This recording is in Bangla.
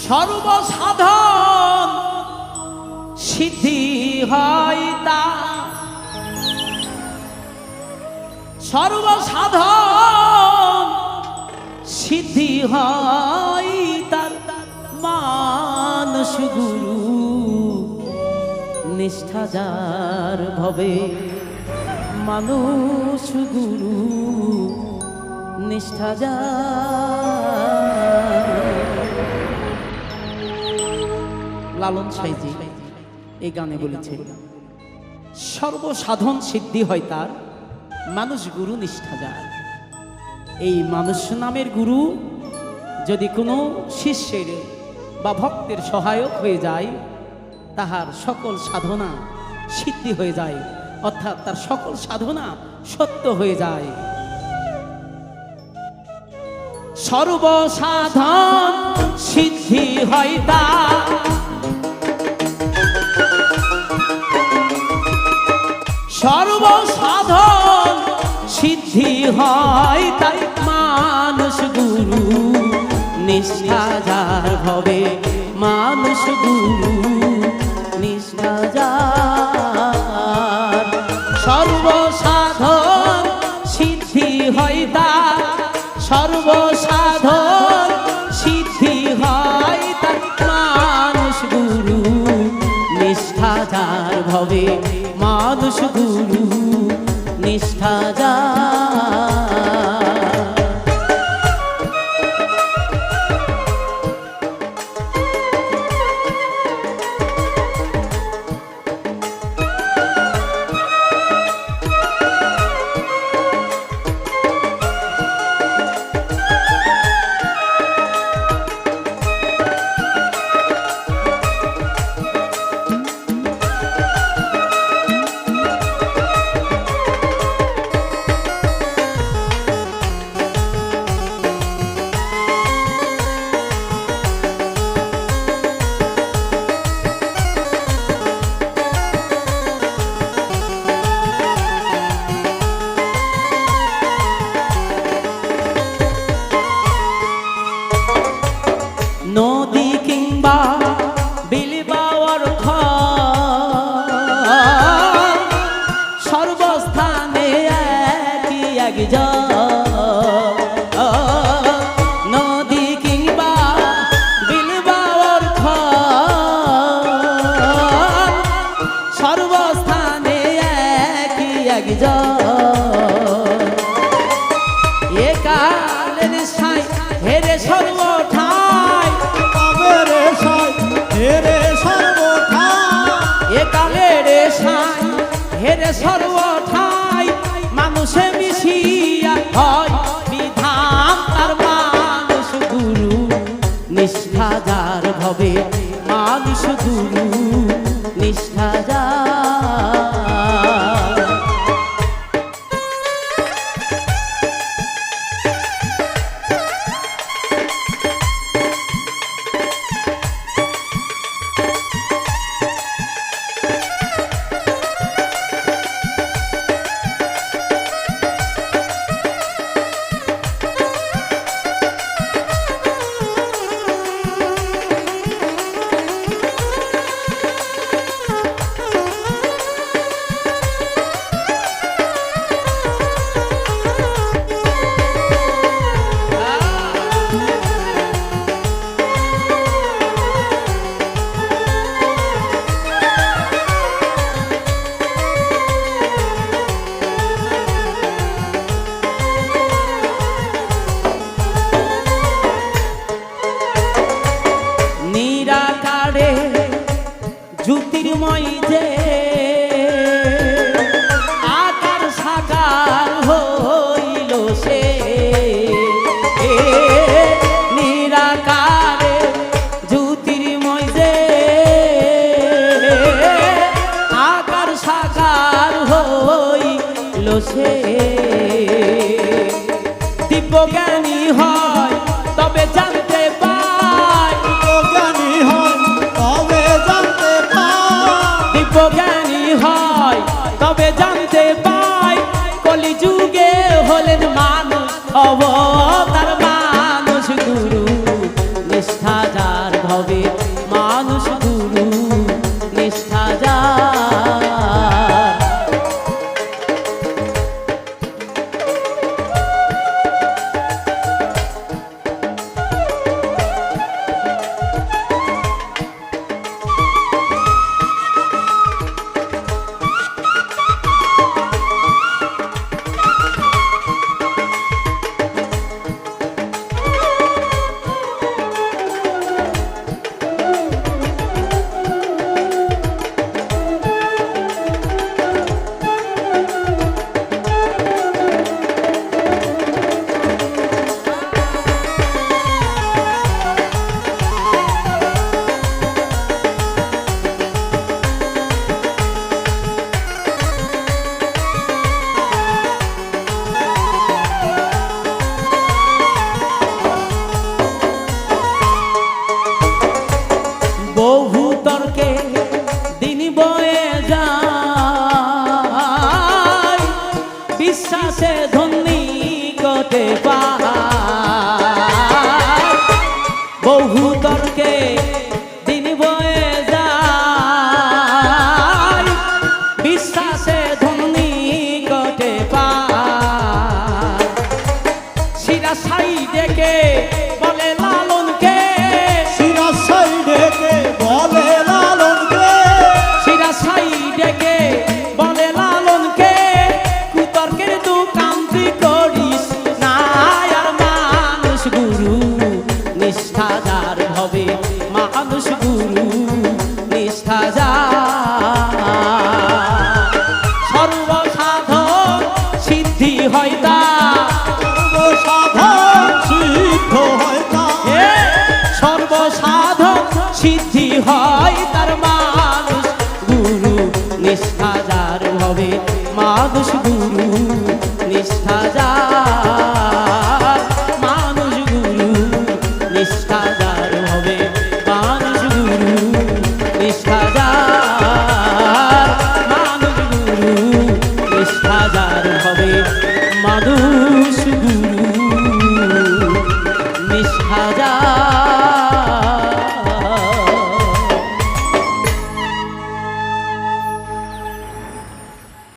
সর্বসাধন সিদ্ধি হয় তার, সর্বসাধন সিদ্ধি হয় তার, মানস গুরু নিষ্ঠা যার ভবে, মানুষ গুরু নিষ্ঠা যার। লালন সাইজি এই গানে বলেছে সর্বসাধন সিদ্ধি হয় তার, মানুষ গুরু নিষ্ঠা যার। এই মানুষ নামের গুরু যদি কোনো শিষ্যের বা ভক্তের সহায়ক হয়ে যায়, তাহার সকল সাধনা সিদ্ধি হয়ে যায়, অর্থাৎ তার সকল সাধনা সত্য হয়ে যায়। সর্বসাধন সিদ্ধি হয় তার, সর্বসাধন সিদ্ধি হয় তাই, মানুষ গুরু নিষ্ঠা যার ভবে, মানুষ গুরু নিষ্ঠা যার। সর্বসাধন সিদ্ধি হয় তার, সর্বসাধন সিদ্ধি হয় তার, মানুষ গুরু নিষ্ঠা যার ভবে, মানুষ গুরু নিষ্ঠা যার। নদী কিংবা বিল বা অর্থ সর্বস্থানে একই এক নদী কিংবা বিল বা অর্থ সর্বস্থানে একই এক এ কালের সাই হেরে সর্বঠা, হেরে সর্বঠাই মানুষে মিশিয়া হয় বিধান তার, মানুষ গুরু নিষ্ঠা যার ভবে, মানুষ গুরু নিষ্ঠা যার। জ্যোতির্ময় যে আকার সাকার হইল সে, নিরাকারে জ্যোতির্ময় যে আকার সাকার হইল সে। দিব্যজ্ঞানী হয় তবে জানতে পায়, জ্ঞানী হয় তবে জানতে পায়, দিব্যজ্ঞানী হয় তবে জানতে পায়, কলিযুগে হলেন মানুষ অবতার, মানুষ গুরু নিষ্ঠা যার ভবে। বিশ্বাসে ধনী গটে পাহাড় বহু তর্কে দিন বয়ে যায় বিশ্বাসে ধনী গটে পাহাড় শিরা সাই ডেকে বলে লালনকে শিরা সাইডেকে বলে লালনকে শিরা সাই ডেকে বলে লালনকে কুতর্কের দোকান তুই করিস না আর মানুষ গুরু নিষ্ঠাদার হবে মানুষ গুরু নিষ্ঠাদার সর্বসাধন সিদ্ধি হয় তা সাধন সিদ্ধ হয় না সর্বসাধন সিদ্ধি হয় তার মানুষ গুরু নিষ্ঠাদার হবে মানুষ গুরু